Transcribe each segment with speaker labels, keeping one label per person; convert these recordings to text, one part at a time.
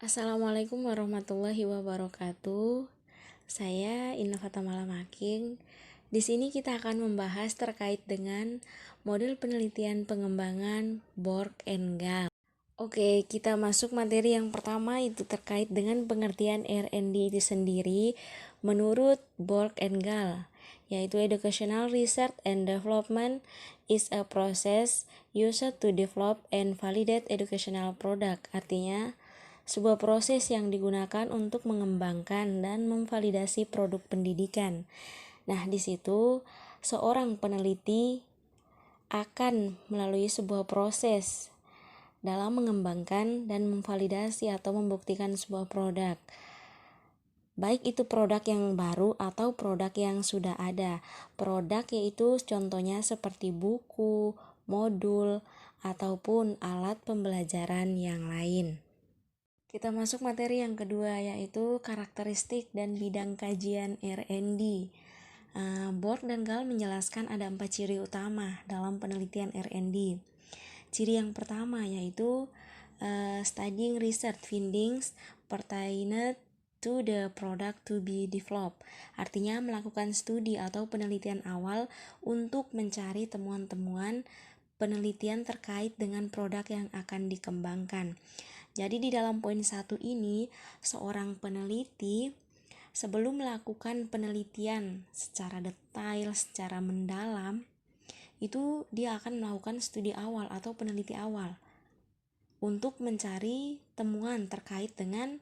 Speaker 1: Assalamualaikum warahmatullahi wabarakatuh. Saya Inna Fatamala Making. Di sini kita akan membahas terkait dengan model penelitian pengembangan Borg and Gal. Oke, kita masuk materi yang pertama, itu terkait dengan pengertian R&D itu sendiri menurut Borg and Gal, yaitu Educational Research and Development is a process used to develop and validate educational product. Artinya, sebuah proses yang digunakan untuk mengembangkan dan memvalidasi produk pendidikan. Nah, di situ seorang peneliti akan melalui sebuah proses dalam mengembangkan dan memvalidasi atau membuktikan sebuah produk. Baik itu produk yang baru atau produk yang sudah ada. Produk yaitu contohnya seperti buku, modul, ataupun alat pembelajaran yang lain. Kita masuk materi yang kedua, yaitu karakteristik dan bidang kajian R&D. Borg dan Gal menjelaskan ada 4 ciri utama dalam penelitian R&D. Ciri yang pertama yaitu studying research findings pertained to the product to be developed. Artinya melakukan studi atau penelitian awal untuk mencari temuan-temuan penelitian terkait dengan produk yang akan dikembangkan. Jadi di dalam poin 1 ini, seorang peneliti sebelum melakukan penelitian secara detail, secara mendalam, itu dia akan melakukan studi awal atau peneliti awal untuk mencari temuan terkait dengan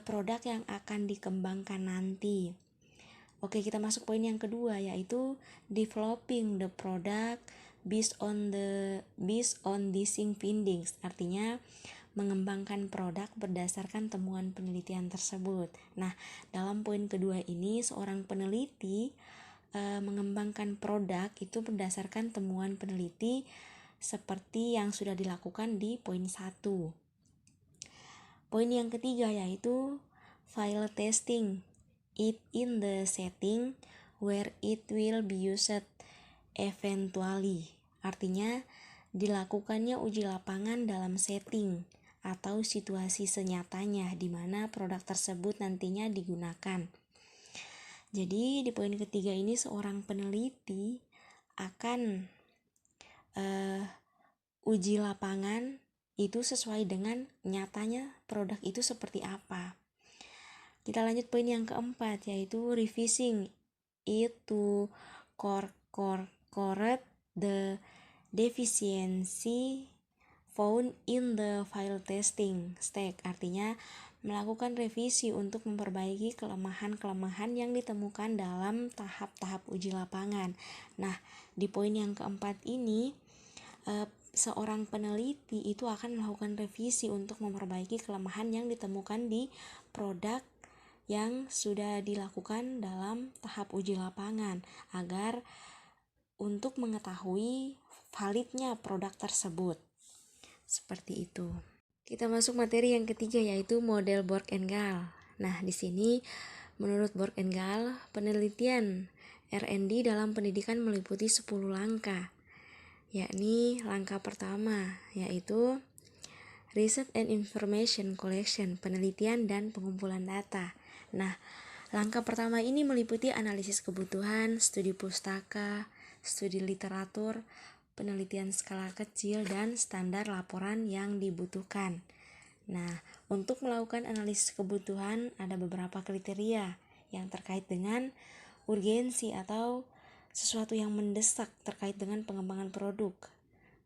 Speaker 1: produk yang akan dikembangkan nanti. Oke, kita masuk poin yang kedua, yaitu developing the product based on these findings. Artinya mengembangkan produk berdasarkan temuan penelitian tersebut. Nah, dalam poin kedua ini seorang peneliti mengembangkan produk itu berdasarkan temuan peneliti seperti yang sudah dilakukan di poin 1. Poin yang ketiga yaitu file testing it in the setting where it will be used eventually. Artinya dilakukannya uji lapangan dalam setting atau situasi senyatanya di mana produk tersebut nantinya digunakan. Jadi di poin ketiga ini seorang peneliti akan uji lapangan itu sesuai dengan nyatanya produk itu seperti apa. Kita lanjut poin yang keempat, yaitu revising it to correct the deficiency found in the file testing stage. Artinya melakukan revisi untuk memperbaiki kelemahan-kelemahan yang ditemukan dalam tahap-tahap uji lapangan. Nah, di poin yang keempat ini seorang peneliti itu akan melakukan revisi untuk memperbaiki kelemahan yang ditemukan di produk yang sudah dilakukan dalam tahap uji lapangan agar untuk mengetahui validnya produk tersebut. Seperti itu. Kita masuk materi yang ketiga, yaitu model Borg and Gal. Nah, di sini menurut Borg and Gal, penelitian R&D dalam pendidikan meliputi 10 langkah. Yakni langkah pertama yaitu Research and Information Collection, penelitian dan pengumpulan data. Nah, langkah pertama ini meliputi analisis kebutuhan, studi pustaka, studi literatur, penelitian skala kecil, dan standar laporan yang dibutuhkan. Nah, untuk melakukan analisis kebutuhan ada beberapa kriteria yang terkait dengan urgensi atau sesuatu yang mendesak terkait dengan pengembangan produk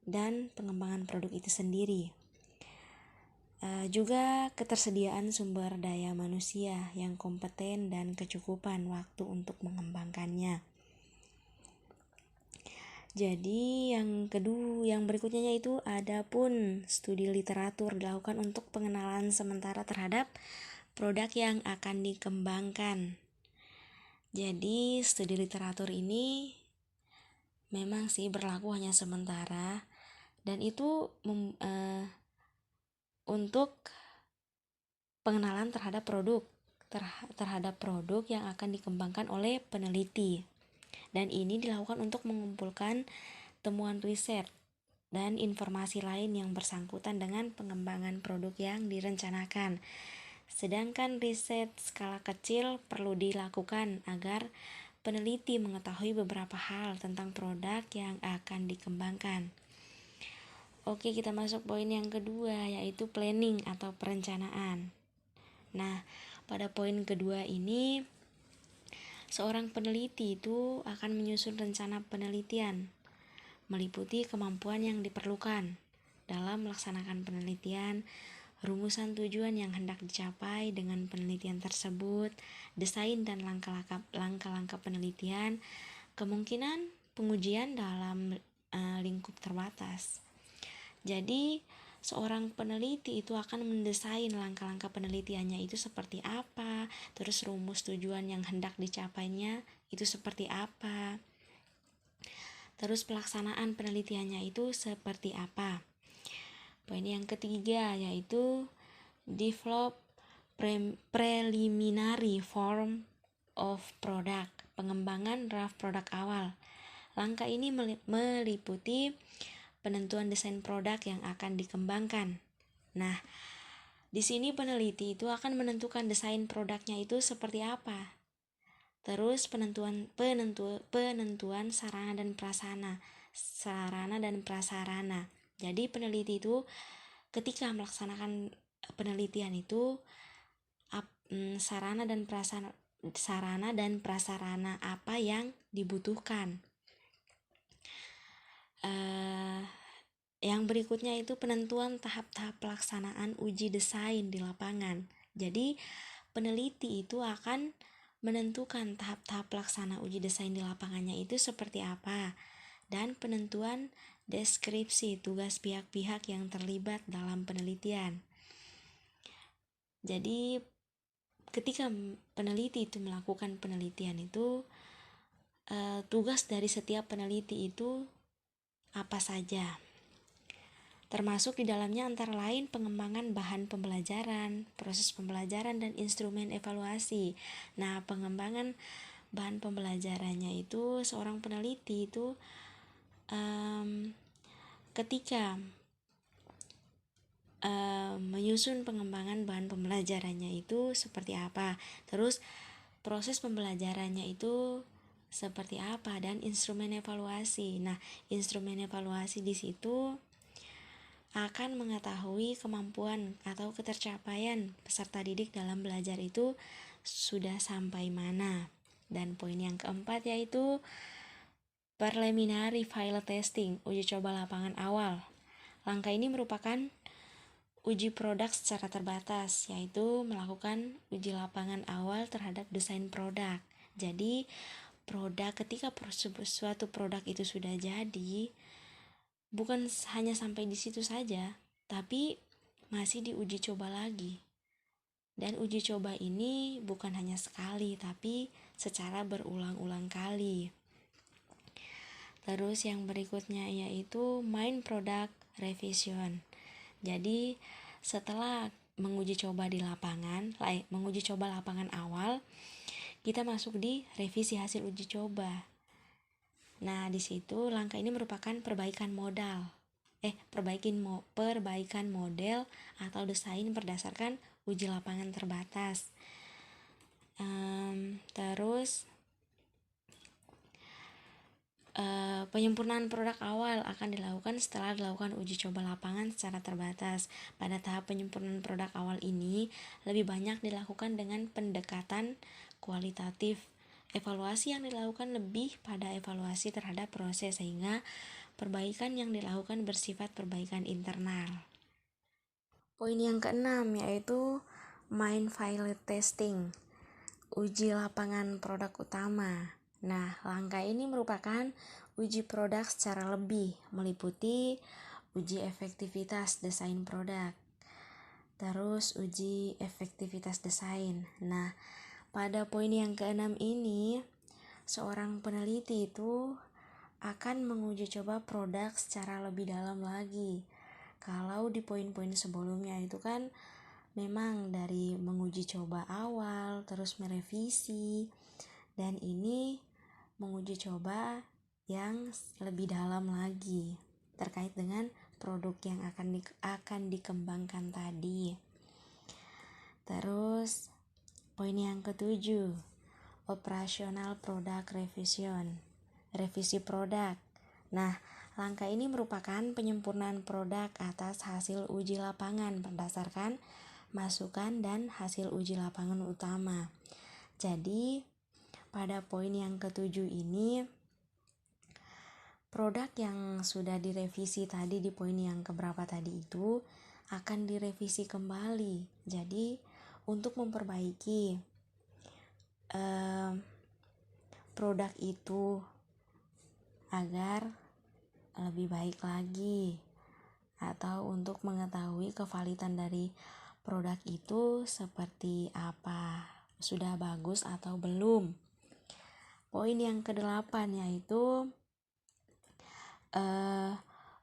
Speaker 1: dan pengembangan produk itu sendiri. Juga ketersediaan sumber daya manusia yang kompeten dan kecukupan waktu untuk mengembangkannya. Jadi yang berikutnya yaitu adapun studi literatur dilakukan untuk pengenalan sementara terhadap produk yang akan dikembangkan. Jadi studi literatur ini memang sih berlaku hanya sementara dan itu untuk pengenalan terhadap produk yang akan dikembangkan oleh peneliti. Dan ini dilakukan untuk mengumpulkan temuan riset dan informasi lain yang bersangkutan dengan pengembangan produk yang direncanakan. Sedangkan riset skala kecil perlu dilakukan agar peneliti mengetahui beberapa hal tentang produk yang akan dikembangkan. Oke, kita masuk poin yang kedua, yaitu planning atau perencanaan. Nah, pada poin kedua ini, seorang peneliti itu akan menyusun rencana penelitian, meliputi kemampuan yang diperlukan dalam melaksanakan penelitian, rumusan tujuan yang hendak dicapai dengan penelitian tersebut, desain dan langkah-langkah penelitian, kemungkinan pengujian dalam lingkup terbatas. Jadi, seorang peneliti itu akan mendesain langkah-langkah penelitiannya itu seperti apa, terus rumus tujuan yang hendak dicapainya itu seperti apa, terus pelaksanaan penelitiannya itu seperti apa. Poin yang ketiga yaitu develop preliminary form of product, pengembangan draft produk awal. Langkah ini meliputi penentuan desain produk yang akan dikembangkan. Nah, di sini peneliti itu akan menentukan desain produknya itu seperti apa. Terus penentuan sarana dan prasarana. Jadi peneliti itu ketika melaksanakan penelitian itu sarana dan prasarana apa yang dibutuhkan. Yang berikutnya itu penentuan tahap-tahap pelaksanaan uji desain di lapangan. Jadi peneliti itu akan menentukan tahap-tahap pelaksana uji desain di lapangannya itu seperti apa, dan penentuan deskripsi tugas pihak-pihak yang terlibat dalam penelitian. Jadi ketika peneliti itu melakukan penelitian itu, tugas dari setiap peneliti itu apa saja, termasuk di dalamnya antara lain pengembangan bahan pembelajaran, proses pembelajaran, dan instrumen evaluasi. Nah, pengembangan bahan pembelajarannya itu seorang peneliti itu ketika menyusun pengembangan bahan pembelajarannya itu seperti apa, terus proses pembelajarannya itu seperti apa, dan instrumen evaluasi. Nah, instrumen evaluasi di situ akan mengetahui kemampuan atau ketercapaian peserta didik dalam belajar itu sudah sampai mana. Dan poin yang keempat yaitu preliminary pilot testing, uji coba lapangan awal. Langkah ini merupakan uji produk secara terbatas, yaitu melakukan uji lapangan awal terhadap desain produk. Jadi, ketika suatu produk itu sudah jadi, bukan hanya sampai di situ saja, tapi masih diuji coba lagi. Dan uji coba ini bukan hanya sekali, tapi secara berulang-ulang kali. Terus yang berikutnya yaitu main product revision. Jadi setelah menguji coba lapangan awal, kita masuk di revisi hasil uji coba. Nah, di situ langkah ini merupakan perbaikan model atau desain berdasarkan uji lapangan terbatas. Terus penyempurnaan produk awal akan dilakukan setelah dilakukan uji coba lapangan secara terbatas. Pada tahap penyempurnaan produk awal ini lebih banyak dilakukan dengan pendekatan kualitatif. Evaluasi yang dilakukan lebih pada evaluasi terhadap proses, sehingga perbaikan yang dilakukan bersifat perbaikan internal. Poin yang keenam yaitu main pilot testing, uji lapangan produk utama. Nah, langkah ini merupakan uji produk secara lebih, meliputi uji efektivitas desain produk, terus uji efektivitas desain. Nah, pada poin yang keenam ini, seorang peneliti itu akan menguji coba produk secara lebih dalam lagi. Kalau di poin-poin sebelumnya itu kan memang dari menguji coba awal, terus merevisi, dan ini menguji coba yang lebih dalam lagi. terkait dengan produk yang akan dikembangkan tadi. Terus poin yang ketujuh, operasional product revision, revisi produk. Nah, langkah ini merupakan penyempurnaan produk atas hasil uji lapangan berdasarkan masukan dan hasil uji lapangan utama. Jadi, pada poin yang ketujuh ini, produk yang sudah direvisi tadi di poin yang keberapa tadi itu akan direvisi kembali. Jadi, untuk memperbaiki produk itu agar lebih baik lagi, atau untuk mengetahui kevalidan dari produk itu seperti apa, sudah bagus atau belum. Poin yang ke-8 yaitu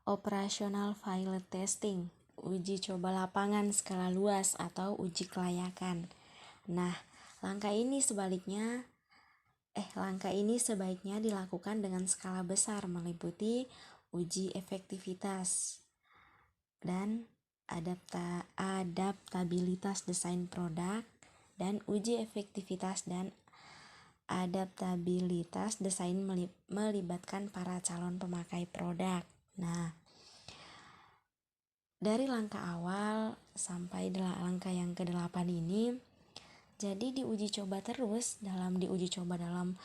Speaker 1: operational field testing, uji coba lapangan skala luas atau uji kelayakan. Nah, langkah ini sebaiknya dilakukan dengan skala besar, meliputi uji efektivitas dan adaptabilitas desain produk, dan uji efektivitas dan adaptabilitas desain melibatkan para calon pemakai produk. Nah, dari langkah awal sampai langkah yang ke-8 ini, jadi diuji coba terus, diuji coba dalam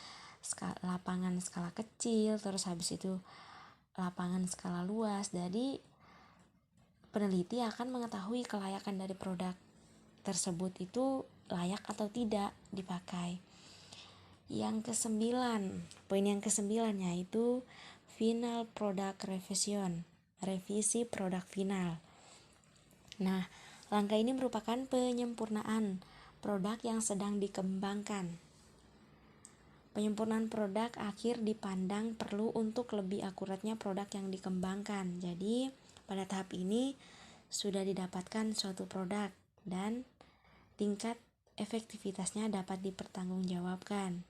Speaker 1: lapangan skala kecil, terus habis itu lapangan skala luas. Jadi peneliti akan mengetahui kelayakan dari produk tersebut itu layak atau tidak dipakai. Poin yang ke-9 yaitu final product revision, revisi produk final. Nah, langkah ini merupakan penyempurnaan produk yang sedang dikembangkan. Penyempurnaan produk akhir dipandang perlu untuk lebih akuratnya produk yang dikembangkan. Jadi, pada tahap ini sudah didapatkan suatu produk dan tingkat efektivitasnya dapat dipertanggungjawabkan.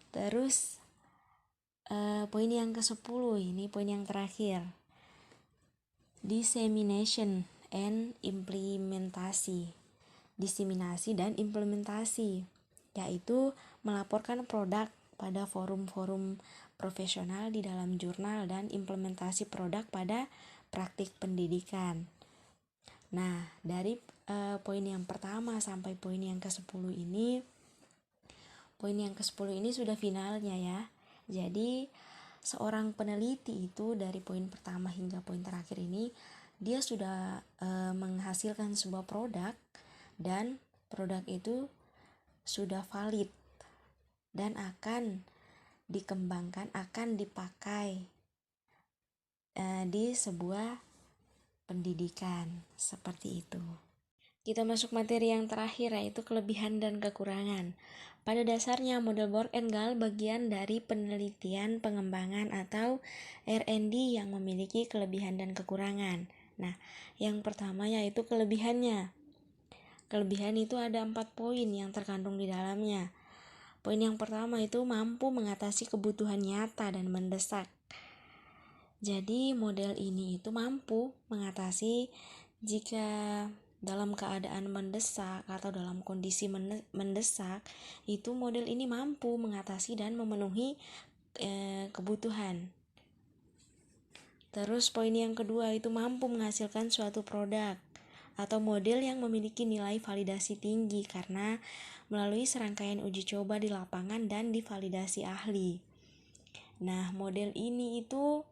Speaker 1: Terus poin yang ke-10, ini poin yang terakhir, dissemination and implementasi, diseminasi dan implementasi, yaitu melaporkan produk pada forum-forum profesional di dalam jurnal dan implementasi produk pada praktik pendidikan. Nah, dari poin yang pertama sampai poin yang ke-10 ini, poin yang ke-10 ini sudah finalnya ya. Jadi, seorang peneliti itu dari poin pertama hingga poin terakhir ini, dia sudah menghasilkan sebuah produk, dan produk itu sudah valid dan akan dikembangkan, akan dipakai di sebuah pendidikan, seperti itu. Kita masuk materi yang terakhir, yaitu kelebihan dan kekurangan. Pada dasarnya, model Born-Engdahl bagian dari penelitian pengembangan atau R&D yang memiliki kelebihan dan kekurangan. Nah, yang pertama yaitu kelebihannya. Kelebihan itu ada 4 poin yang terkandung di dalamnya. Poin yang pertama itu mampu mengatasi kebutuhan nyata dan mendesak. Jadi model ini itu mampu mengatasi jika dalam keadaan mendesak atau dalam kondisi mendesak, itu model ini mampu mengatasi dan memenuhi kebutuhan. Terus poin yang kedua itu mampu menghasilkan suatu produk atau model yang memiliki nilai validasi tinggi karena melalui serangkaian uji coba di lapangan dan divalidasi ahli. Nah, model ini itu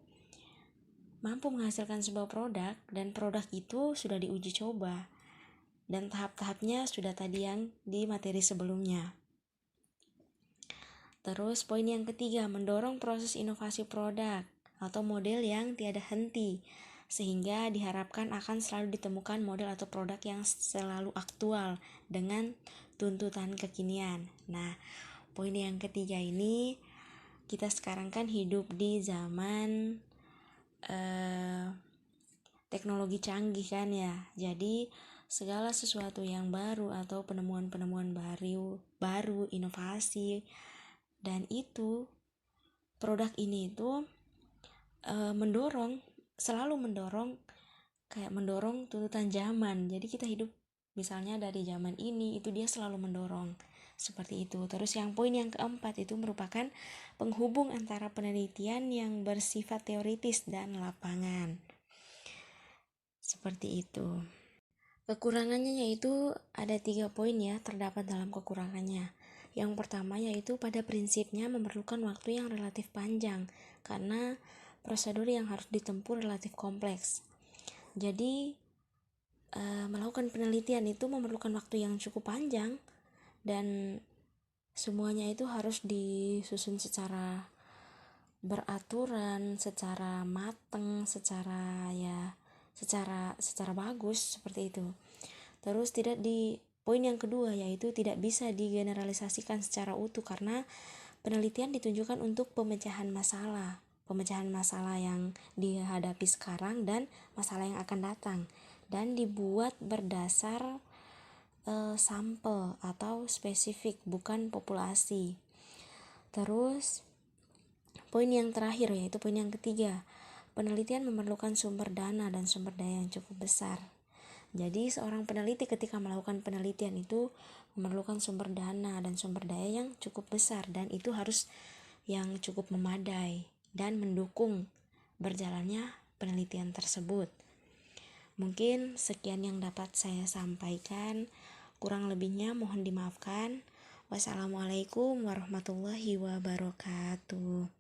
Speaker 1: mampu menghasilkan sebuah produk, dan produk itu sudah diuji coba, dan tahap-tahapnya sudah tadi yang di materi sebelumnya. Terus poin yang ketiga, mendorong proses inovasi produk atau model yang tiada henti, sehingga diharapkan akan selalu ditemukan model atau produk yang selalu aktual dengan tuntutan kekinian. Nah, poin yang ketiga ini, kita sekarang kan hidup di zaman teknologi canggih kan ya. Jadi segala sesuatu yang baru atau penemuan-penemuan baru, inovasi, dan itu produk ini itu selalu mendorong tuntutan zaman. Jadi kita hidup misalnya dari zaman ini, itu dia selalu mendorong seperti itu. Terus yang poin yang keempat itu merupakan penghubung antara penelitian yang bersifat teoritis dan lapangan. Seperti itu. Kekurangannya yaitu ada 3 poin ya, terdapat dalam kekurangannya. Yang pertama yaitu pada prinsipnya memerlukan waktu yang relatif panjang karena prosedur yang harus ditempuh relatif kompleks. Jadi melakukan penelitian itu memerlukan waktu yang cukup panjang dan semuanya itu harus disusun secara beraturan, secara matang, secara bagus seperti itu. Terus poin yang kedua yaitu tidak bisa digeneralisasikan secara utuh karena penelitian ditunjukkan untuk pemecahan masalah yang dihadapi sekarang dan masalah yang akan datang, dan dibuat berdasar sampel atau spesifik, bukan populasi. Terus poin yang terakhir yaitu poin yang ketiga, penelitian memerlukan sumber dana dan sumber daya yang cukup besar. Jadi seorang peneliti ketika melakukan penelitian itu memerlukan sumber dana dan sumber daya yang cukup besar, dan itu harus yang cukup memadai dan mendukung berjalannya penelitian tersebut. Mungkin sekian yang dapat saya sampaikan, kurang lebihnya mohon dimaafkan. Wassalamualaikum warahmatullahi wabarakatuh.